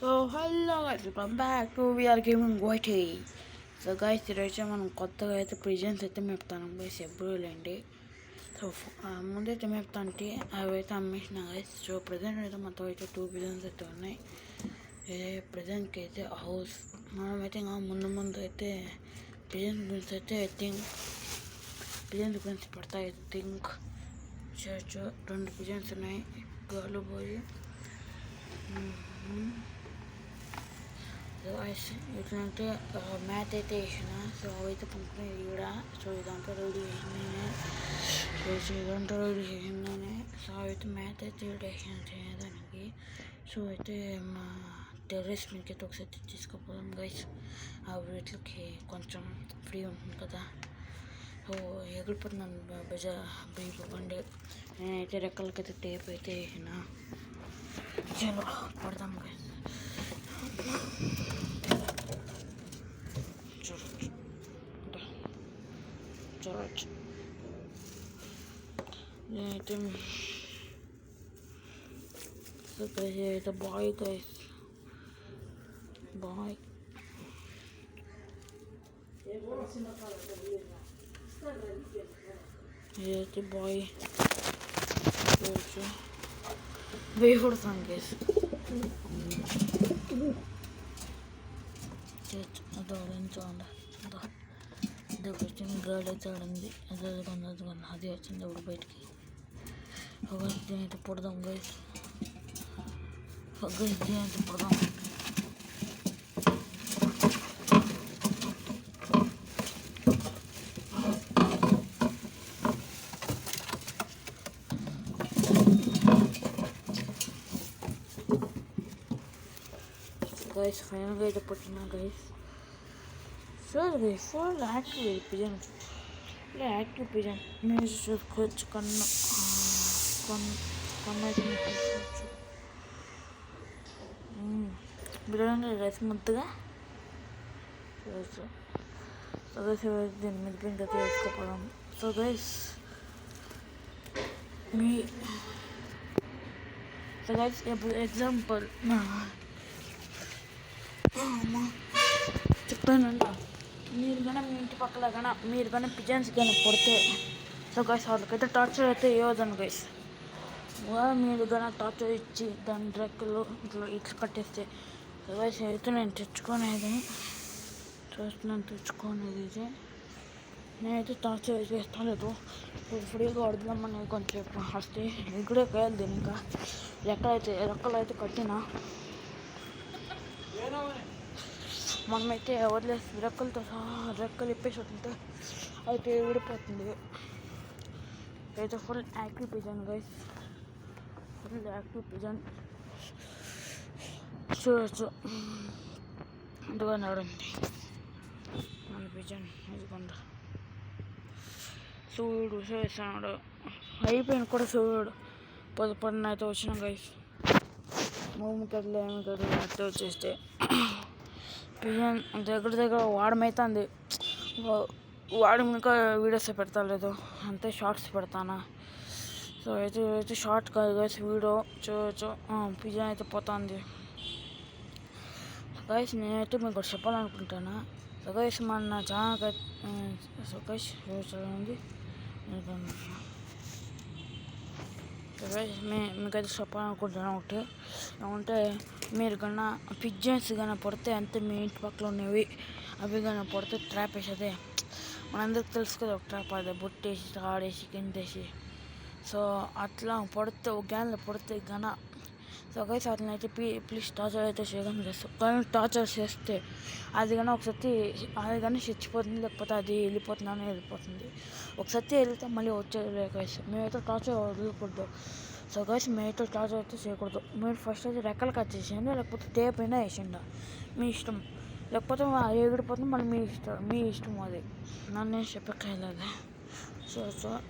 So hello guys, welcome back to VR gaming YT. So guys, ఈరోజు మనం కొత్తగా అయితే పిజన్స్ అయితే మేపుతాను గైస్. ఎప్పుడు లేండి. సో ముందైతే మేపుతాంటే అవి అయితే అమ్మేసిన గైస్. సో ప్రజెంట్ అయితే మొత్తం అయితే 2 పిజన్స్ అయితే ఉన్నాయి. ప్రజెంట్కి అయితే హౌస్ మనమైతే ఇంకా ముందు అయితే పిజన్స్ గురించి అయితే పిజన్స్ గురించి పడతాయి. థింక్ చర్చ్ 2 పిజన్స్ ఉన్నాయి. గాలు పోయి సో ఎట్లంటే మ్యాథ్ అయితే వేసిన. సో అవైతే పంపుకునేది కూడా. సో ఇదంతా రెడీ చేసిందనే. సో అవైతే మ్యాథ్ అయితే వేసిన చేయడానికి. సో అయితే మా టెర్రస్ మీదకి అయితే ఒకసారి తీసుకుపోదాం గైస్. ఆ వీటికి కొంచెం ఫ్రీ ఉంటుంది కదా. సో ఎగిరిపోతున్నాను బండి. నేనైతే రెక్కలకైతే టేప్ అయితే వేసిన. చలో పడదాం గైస్. చూడచ్చు నేనైతే అయితే బాయ్ గైస్, బాయ్. ఇదైతే బాయ్ చూడచ్చు. భయపడతాను గైస్. అదోడని చూడండి, అది వచ్చింది. గాలి అయితే ఆడింది. అది వచ్చింది ఇప్పుడు బయటికి. దీనైతే పొడదాం గైస్. దీనైతే పొడదాం. గైస్ ఫైనల్గా అయితే పుట్టినా guys. Full active pigeon, active pigeon. మీరు చూసుకోవచ్చు. కన్ను అయితే చూసుకోవచ్చు. బిర్యానీ రైస్ ముద్దుగా చూడవచ్చు. సో గైస్ దీని మీద ఇంకా వేసుకోపోదాం. సో గైస్ ఇప్పుడు ఎగ్జాంపుల్ చెప్పానంట. మీరు కానీ మీ ఇంటి పక్కల కానీ మీరు కానీ పిజన్స్ కానీ పడితే, సో గైస్ వాళ్ళకైతే టార్చర్ అయితే ఇవ్వదండి గైస్. మీరు కానీ టార్చర్ ఇచ్చి దాని రెక్కలు ఇట్లా కట్టేస్తే, సో గైస్ అయితే నేను తెచ్చుకునేది ఇది. నేనైతే టార్చర్ చేస్తాను లేదు. ఫ్రీగా వడదామని కొంచెం వస్తే ఇక్కడే కాయాలి. దీని ఇంకా రెక్కలు అయితే కట్టినా మనమైతే వదిలేసి రెక్కలతో సహా రెక్కలు ఇప్పేసి వస్తుంటే అయితే ఊడిపోతుంది. అయితే full active pigeon guys, full active pigeon చూడవచ్చు. అందుకని ఆడండి మన పిజన్. ఇదిగోండి సూర్యుడు చేస్తున్నాడు. అయిపోయింది కూడా సూర్యుడు. పొద్దుపడిన అయితే వచ్చినాం గైస్. మూడు కట్టలు ఏమి కట్టలు అయితే వచ్చేస్తే పిజన్ దగ్గర వాడమైతుంది. వాడి ఇంకా వీడియోస్ పెడతాలేదు, అంతే షార్ట్స్ పెడతానా. సో అయితే షార్ట్ కాదు గైస్, వీడియో చూడవచ్చు. పిజన్ అయితే పోతుంది గైస్. నేనైతే మీకు చెప్పాలనుకుంటాను. సో గైస్ మన ఛానల్ సో గైస్ చూడండి. మీకైతే చెప్పాలనుకుంటున్నాను ఒకటి ఏమంటే, మీరు కన్నా పిజన్స్ కానీ పడితే అంతే మీ ఇంటి పక్కల ఉన్నవి అవి కానీ పడితే ట్రాప్ వేసేదే. మనందరికి తెలుసు కదా, ఒక ట్రాప్ అదే బొట్టేసి ఆడేసి కిందేసి. సో అట్లా పడితే ఒక గ్యాన్లో పడితే కన్నా, సో గైస్ అట్లా అయితే ప్లీజ్ టార్చర్ అయితే చేయడం చేస్తాం. కానీ టార్చర్ చేస్తే అది కానీ అది కానీ చచ్చిపోతుంది, లేకపోతే అది వెళ్ళిపోతుంది. ఒకసారి వెళ్తే మళ్ళీ వచ్చేది గైస్. మేమైతే టార్చర్ వదలకూడదు. సో గైస్ మేమైతే టార్చర్ అయితే చేయకూడదు. మీరు ఫస్ట్ అయితే రెక్కలు కట్ చేసేయండి, లేకపోతే టేప్ అయినా వేసిండ మీ ఇష్టం. లేకపోతే ఎగిరిపోతుంది మళ్ళీ మీ ఇష్టం అది. నన్ను చెప్పక్కర్లేదు. సో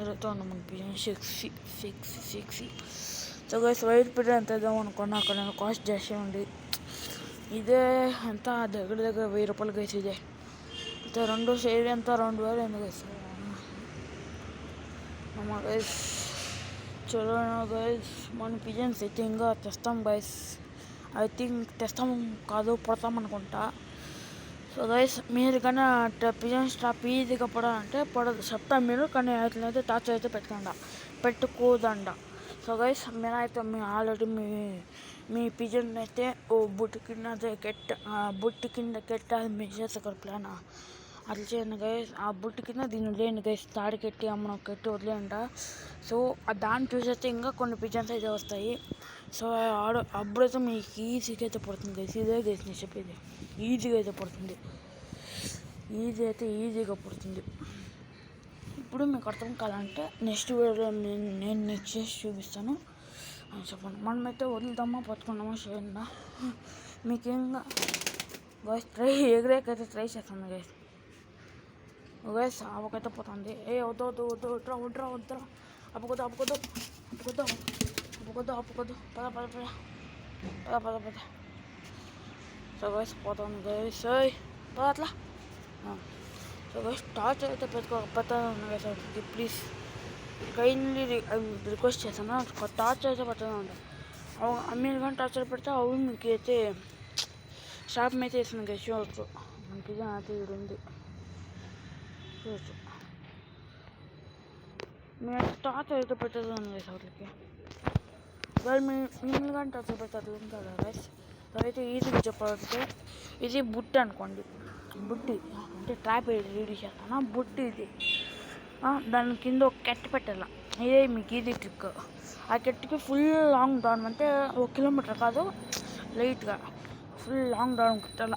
ఇలాతో ఉన్నాం మన pigeon 6. So guys white pigeon ఎంత ఇద్దాం అనుకున్నా అక్కడ నేను కాస్ట్ చేసే ఉంది. ఇదే ఎంత దగ్గర 1000 రూపాయలు గైస్. ఇదే అయితే 2 షేర్ ఎంత 2000 అయింది గైస్. గైస్ చలో గైస్ మన పిజన్స్ అయితే ఇంకా తెస్తాం గైస్. ఐ థింక్ తెస్తాం కాదు పడతాం అనుకుంటా. సో గైస్ మీరు కానీ పిజన్ స్టాప్ ఈజీగా పడాలంటే పడదు చెప్తాను మీరు, కానీ అట్లయితే టార్చర్ అయితే పెట్టుకోదండ. సో గైస్ మీరైతే ఆల్రెడీ మీ పిజన్ అయితే బుట్టు కింద కెట్టి అది మీరు చేసే ప్లాన్ అట్లా చేయండి గైస్. ఆ బుట్టు కింద దీన్ని వదిలేయండి గైస్, తాడి కట్టి అమ్మను కట్టి వదిలేయండి. సో దాన్ని చూసైతే ఇంకా కొన్ని పిజన్స్ అయితే వస్తాయి. సో అప్పుడైతే మీకు ఈజీగా అయితే పడుతుంది గైస్. ఇదే గైస్ నేను చెప్పేది, ఈజీగా అయితే పడుతుంది, ఈజీగా పడుతుంది. ఇప్పుడు మీకు అర్థం కాదంటే నెక్స్ట్ వీడియోలో నేను నెక్స్ట్ చేసి చూపిస్తాను అని చెప్పండి. మనమైతే వదులుతామా పట్టుకున్నామా చేయండి. మీకేంగా గైస్ ఎగరేకైతే ట్రై చేస్తాను గైస్. గైస్ ఆవకైతే పోతుంది. వద్దు అప్పుకోద్దు పద. సో గైస్ పోతాను గైస్, పద అట్లా. సో గైస్ టార్చ్ అయితే పెట్టాను గైస్, ప్లీజ్ కైండ్లీ రిక్వెస్ట్ చేస్తాను, టార్చ్ అయితే పెట్టాను ఉంటాను. మీరు కానీ టార్చర్ పెడితే అవి మీకు అయితే షాప్ మీద వేసాను గైస్. చూడవచ్చు మనకి అయితే ఇది ఉంది, చూడవచ్చు. మీరు టార్చ్ అయితే పెట్టేదాను గైస్ వాటికి. వాళ్ళు మిమ్మల్ని కానీ టార్చర్ పెడతారు కదా గైస్. అయితే ఈజీగా చెప్పాలంటే ఇది బుట్టి అనుకోండి, బుట్టి అంటే ట్రాప్ రెడీ చేస్తాను. బుట్టి ఇది, దాని కింద ఒక కెట్ పెట్టాల. ఇదే మీకు ఈజీ ట్రిక్. ఆ కెట్కి ఫుల్ లాంగ్ డౌన్ అంటే 1 కిలోమీటర్ కాదు, లైట్గా ఫుల్ లాంగ్ డౌన్ పెట్టాల.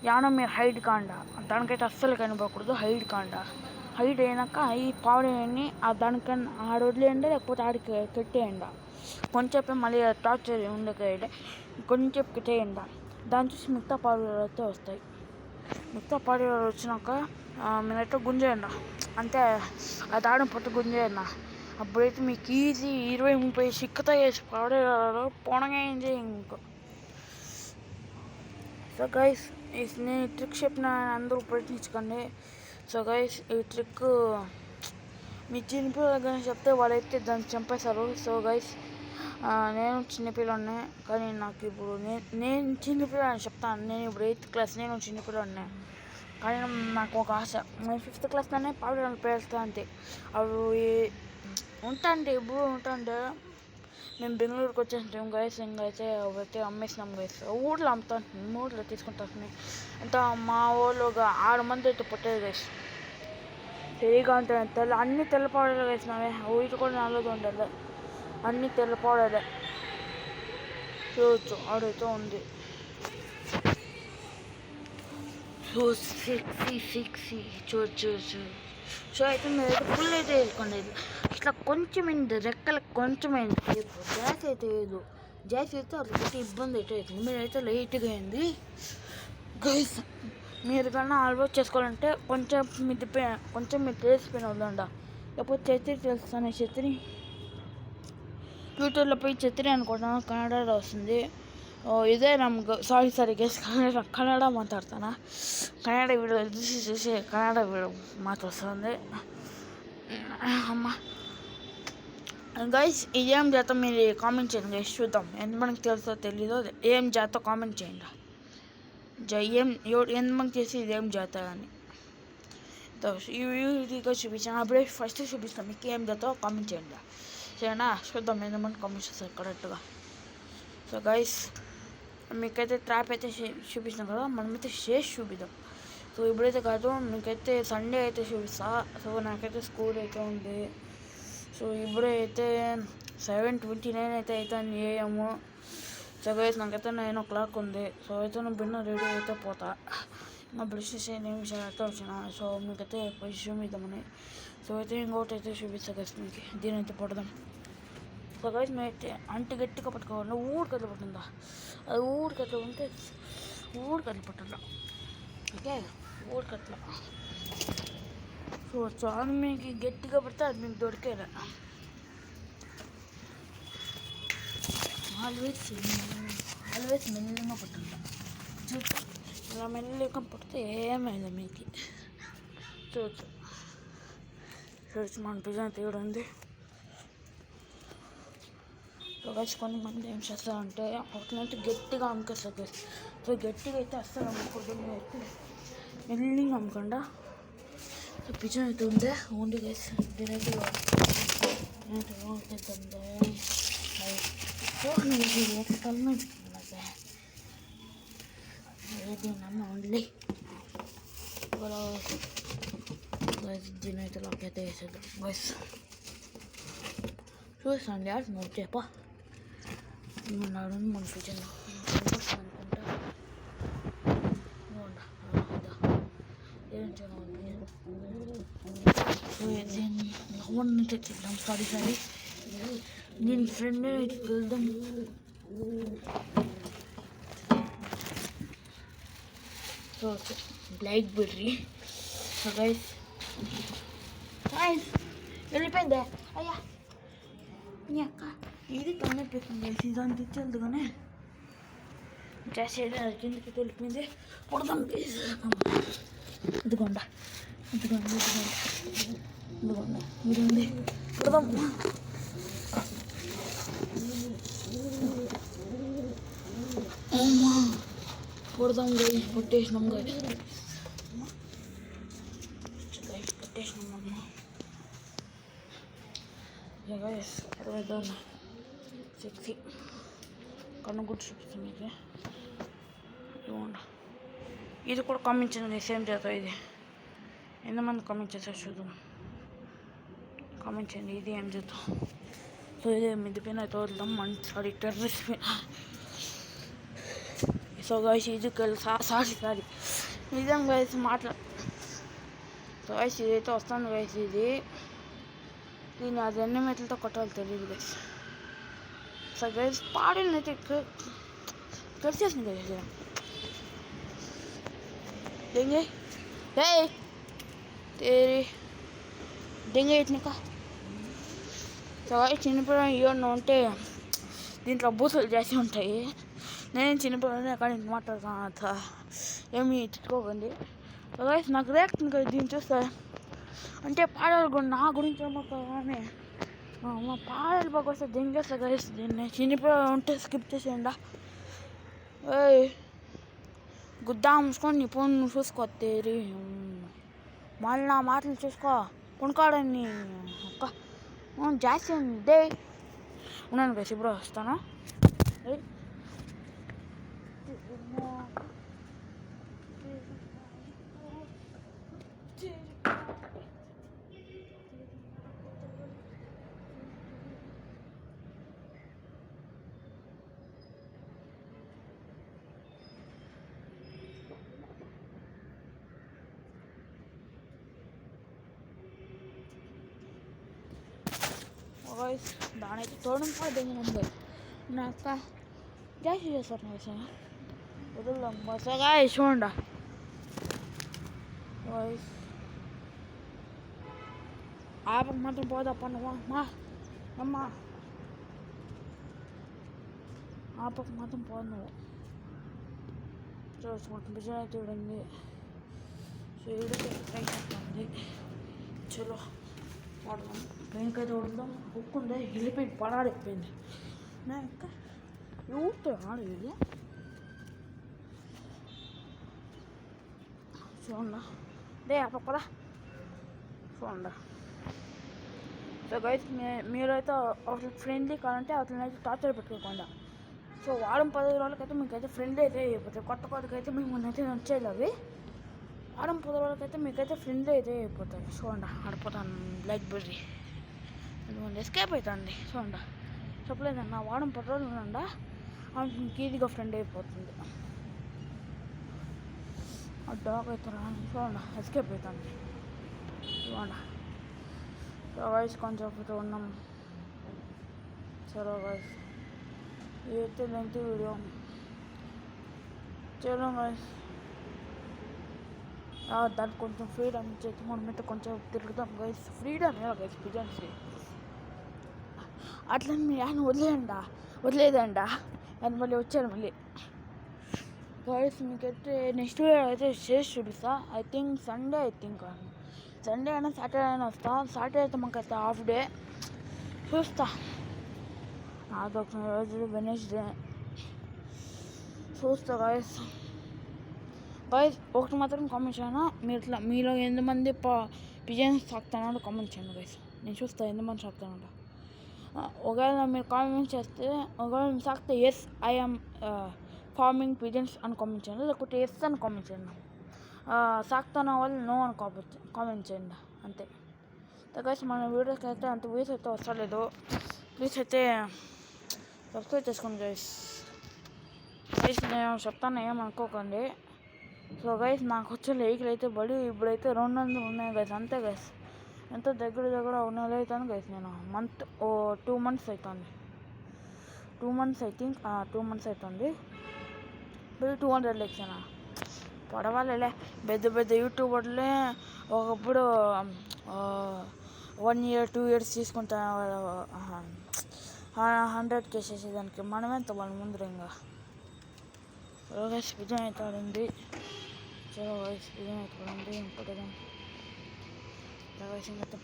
యానో మీరు హైట్ కాండ దానికైతే అస్సలు కనిపోకూడదు. హైట్ అయినాక ఈ పావుని దానికన్నా ఆడ వదిలేయండి, లేకపోతే ఆడికి కట్టేయండి. కొంచెంసేపు మళ్ళీ టార్చర్ ఉండేది కొంచెం కట్టేయండి. దాని చూసి మిగతా పావులు అయితే వస్తాయి. మిగతా పావులు వచ్చినాక మీరైతే గుంజేయండి, అంటే అది ఆడడం పట్టు గుంజేయండి. అప్పుడైతే మీకు ఈజీ 20-30 చిక్కుతా వేసి పాడేవారు పొనగైంది ఇంకో. సో గైస్ నేను ట్రిక్ చెప్పిన అందరూ ప్రయత్నించుకోండి. సో గైస్ ఈ ట్రిక్ మీ చిన్నపిల్లలు చెప్తే వాళ్ళైతే దాన్ని చంపేశారు. సో గైస్ నేను చిన్నపిల్లనే, కానీ నాకు ఇప్పుడు నేను చిన్నపిల్లని చెప్తాను. నేను ఇప్పుడు 8th క్లాస్, నేను చిన్నపిల్లనే, కానీ నాకు ఒక ఆశ. నేను 5th క్లాస్లోనే పావులను పేరుస్తా అంతే. అవి ఇప్పుడు ఉంటాంటే మేము బెంగళూరుకి వచ్చేసాం గైస్. ఇంకైతే అవైతే అమ్మేసినాం గైస్. ఊళ్ళో అమ్ముతాను, ఊళ్ళో తీసుకుంటాను. అంత మా ఊళ్ళో ఒక 6 మంది అయితే పుట్టేది గైస్. తెలియగా ఉంటాయి అన్ని తెల్ల పౌడర్లు వేసినామే, వీటి కూడా నల్లది ఉండాలి, అన్ని తెల్ల పౌడర్లే. చూడచ్చు ఆడైతే ఉంది. సో సిక్సీ చూడచ్చు. సో అయితే మీరైతే ఫుల్ అయితే వేసుకోండి. ఇట్లా కొంచెమైంది రెక్కలకు కొంచెమైంది, గ్యాస్ అయితే లేదు. గ్యాస్ అయితే అట్లా ఇబ్బంది అయితే అవుతుంది. మీరైతే లైట్గా అయింది గైస్. మీరు కన్నా ఆల్మోస్ట్ చేసుకోవాలంటే కొంచెం మీరు తెలిసిపోయిన వద్దండ, లేకపోతే ఛత్రి తెలుస్తాను. ఛత్రి యూట్యూబ్లో పోయి ఛత్రి అనుకుంటాను, కన్నడలో వస్తుంది. ఇదే నమ్మకం. సారీ గైస్, కన్నడ మాట్లాడతానా. కన్నడ వీడియో చూసి కన్నడ వీడియో మాట్లాడుతుంది అమ్మ. గైస్ ఇదేం జాత మీరు కామెంట్ చేయండి గైస్, చూద్దాం ఎంతమందికి తెలుసో తెలీదో. ఏం జాత కామెంట్ చేయండి. ఎంతమంది చేసి ఇదేం జాత అని ఈ వీడియోగా చూపించాను. అప్పుడే ఫస్ట్ చూపిస్తాను మీకు ఏం జాతో కామెంట్ చేయండి. సరేనా, చూద్దాం ఎంతమంది కామెంట్ చేస్తారు కరెక్ట్గా. సో గైస్ మీకైతే ట్రాప్ అయితే చూపిస్తాం కదా, మనమైతే చేసి చూపిద్దాం. సో ఇప్పుడైతే కాదు, మీకైతే సండే అయితే చూపిస్తా. సో నాకైతే స్కూల్ అయితే ఉంది. సో ఇప్పుడైతే 7:29 అయితే అవుతుంది AM. సో గైస్ నాకైతే 9 o'clock ఉంది. సో అయితే నేను బిన్న రెడీ అయితే పోతా. నా బ్రష్ 7 నిమిషాలు అయితే వచ్చిన. సో మీకైతే పోయి చూపిద్దామని. సో అయితే ఇంకోటి అయితే చూపిస్తా గైస్ మీకు. దీని అయితే పడదాం. సో గైస్ మేమైతే అంటి గట్టిగా పట్టుకోవాలి. ఊడికట్లు పట్టిందా, అది ఊడికట్లు ఉంటే ఊడికట్లు పట్టాల. ఓకే ఊడికట్ల. సో చాలా మీకు గట్టిగా పడితే అది మీకు దొరికేలా. ఆల్వేస్ మెల్లగా పట్టాల. ఇలా మెల్లగా పడితే ఏమైంది మీకు. చూడచ్చు మన పిజ్జా తీయడం ఉంది. సో గైస్ కొంతమంది ఏం చేస్తారంటే అవతలంటే గట్టిగా అమ్ముకేస్తారు గైస్. సో గట్టిగా అయితే అస్సలు అమ్ముకోవద్దు, అయితే మెల్లిగా అమ్మకుండా. సో పిజన్ అయితే ఉందే ఓన్లీ గైస్ దీనైతే ఓన్లీ దీనైతే లాక్ అయితే వేసేద్దాం గైస్. చూస్తాను యాడ్ నోట్ చెప్పా ఉన్నాడు మన పిజన్ అనుకుంటా. తెచ్చిద్దాం. సారీ నేను ఫ్రెండ్ వెళ్దాం. So black berry. So guys వెళ్ళిపోయిందే అయ్యా నీ అక్క ఇది కన్నెట్టింది గైస్. ఇదాన్ని తెచ్చేది కానీ చేసేది అది కిందకి తెలిపింది కొడదాం గైస్. ఇదిగోండా ఇదిగోండి ఇదిగోండి కొడదాం. కొడదాం గైస్. కొట్టేసినాం గైస్. కొట్టేసినాం గైస్. అర్థం సెక్సీ కన్ను కూడా చూపిస్తుంది మీకు. ఇవ్వండి ఇది కూడా కామెంట్ చేయండి. సేమ్ చేద్దాం. ఇది ఎంతమంది కామెంట్ చేస్తారు చూద్దాం. కామెంట్ చేయండి ఇది ఏం చేద్దాం. సో ఇది మిద్దిపైన అయితే వద్దాం. సారీ టెర్రస్ పైన. సో గైస్ ఇది సారీ నిజం గైస్ సో గైస్ ఇదైతే వస్తుంది గైస్. దీన్ని అది ఎన్ని మెట్లతో కొట్టాలి తెలియదు గైస్. సో గైస్ పాడని అయితే కరిచేసింది గైస్. देंगे तेरी देंगे इतने का. సో చిన్నపిల్లలు ఇవన్నీ ఉంటే దీంట్లో బూతులు చేసి ఉంటాయి. నేను చిన్నపిల్లలు ఎక్కడ మాట్లాడుతున్నా ఏమి తిట్టుకోకండి. సో గైస్ నాకు రియాక్షన్ కదా దీన్ని చూస్తే అంటే పాడలు కూడా నా గురించి కానీ మా పాడలు బాగా వస్తే దింగేస్తా గైస్. దీన్ని చిన్నపిల్లలు ఉంటే స్కిప్ చేసేయండి. గుద్దా మూసుకొని నీ ఫోన్ చూసుకో తేరి మళ్ళీ నా మాటలు చూసుకో కొనుక్కోడని ఒక్క జాస్తి డే ఉన్నాను కదా. ఇప్పుడు వస్తాను. గైస్ దానైతే తోడం కూడా దిగినాం గైస్. నా అక్క జాస్తి చేస్తారు గైస్. వదులుదాం బస్ గైస్. చూడండి గైస్ ఆపకు మాత్రం పోదా పన్నువా మా అమ్మ ఆపకు మాత్రం పోదు నువ్వు. చూసుకుంటు బిజీ అయితే చూడండి. సో ఇడికి ట్రై చేస్తుంది. చలో వాడదాం. వెనకైతే వడుదాం. బుక్ ఉంది వెళ్ళిపోయింది. పడాడిపోయింది నా ఇంకా ఊపుతా ఆడు ఇది. చూడండి డే అప్ప చూడండి. సో గైస్ మీరైతే అసలు ఫ్రెండ్లీ కావాలంటే అతనైతే టార్చర్ పెట్టుకోకుండా. సో వారం 10 రోజులకైతే మీకైతే ఫ్రెండ్లీ అయితే అయిపోతాయి. కొత్తకైతే మేము అయితే వచ్చేది అవి వారం 10 రోజులకైతే మీకైతే ఫ్రెండ్లీ అయితే అయిపోతాయి. చూడండి ఆడిపోతాను బ్లాక్ బెర్రీ ఎస్కేప్ అవుతుంది. చూడండి చెప్పలేదన్న వారం 10 రోజులు ఉండండి మీకు ఈజీగా ఫ్రెండ్ అయిపోతుంది. ఆ డాగ్ అయితే రాని చూడండి ఎస్కేప్ అవుతుంది. చూడండి సో గైస్ కొంచెం ఉన్నాం. చలో గైస్ ఇదైతే లెంత్ వీడియో. చలో గైస్ దానికి కొంచెం ఫ్రీడమ్ ఇచ్చేది మనమైతే కొంచెం తిరుగుతాం గైస్. ఫ్రీడమ్ ఎలా గైస్ పిజన్స్ అట్లా మీరు ఆయన వదిలేదండా అని మళ్ళీ వచ్చారు మళ్ళీ గైస్. మీకైతే నెక్స్ట్ వీడియో అయితే చేసి చూపిస్తా. ఐ థింక్ సండే అయినా సాటర్డే అయినా వస్తా. సాటర్డే అయితే మాకైతే హాఫ్ డే చూస్తా. అదొక రోజు వెనస్డే చూస్తా గైస్. ఒకటి మాత్రం కామెంట్ చేయనా, మీరు ఇట్లా మీలో ఎంతమంది పిజన్స్ సాగుతున్నాడో కామెంట్ చేయండి గైస్. నేను చూస్తా ఎంతమంది సాగుతున్నాడో. ఒకవేళ మీరు కామెంట్ చేస్తే, ఒకవేళ మీరు సాగితే ఎస్ ఐఎమ్ ఫార్మింగ్ పిజన్స్ అని కామెంట్ చేయండి, లేకపోతే ఎస్ అని కామెంట్ చేయండి. సాగుతున్న వాళ్ళు నో అని కామెంట్ చేయండి అంతే. గైస్ మన వీడియోస్కి అయితే అంత వ్యూస్ అయితే వస్తలేదు. ప్లీజ్ అయితే సబ్స్క్రైబ్ చేసుకోండి గైస్. నేను చెప్తాను ఏమనుకోకండి. సో గైస్ నాకు వచ్చే లైక్లు అయితే ఇప్పుడైతే 200 ఉన్నాయి గైస్, అంతే గైస్. ఎంతో దగ్గర ఉన్న అవుతాను గైస్. నేను 2 months అవుతుంది, 2 months ఐ థింక్, 2 months అవుతుంది. 200 లైక్స్ అయినా పడవాలేలే. పెద్ద యూట్యూబర్లే ఒకప్పుడు 1 year 2 years తీసుకుంటా 100K చేసేదానికి. మనమెంత వాళ్ళ ముందర ఇంకా. చలో గైస్ విజయం అయితే పడింది. ఇంకోటేదా అయితే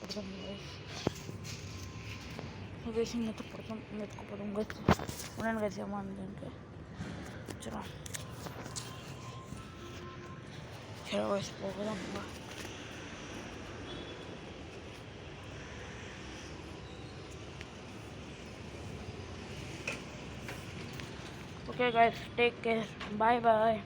పడతాం మెతుకుపోదాం గైస్. ఉన్నాను గైస్ ఏమంటే చలో గైస్ పోదాం. Okay guys, take care. Bye bye.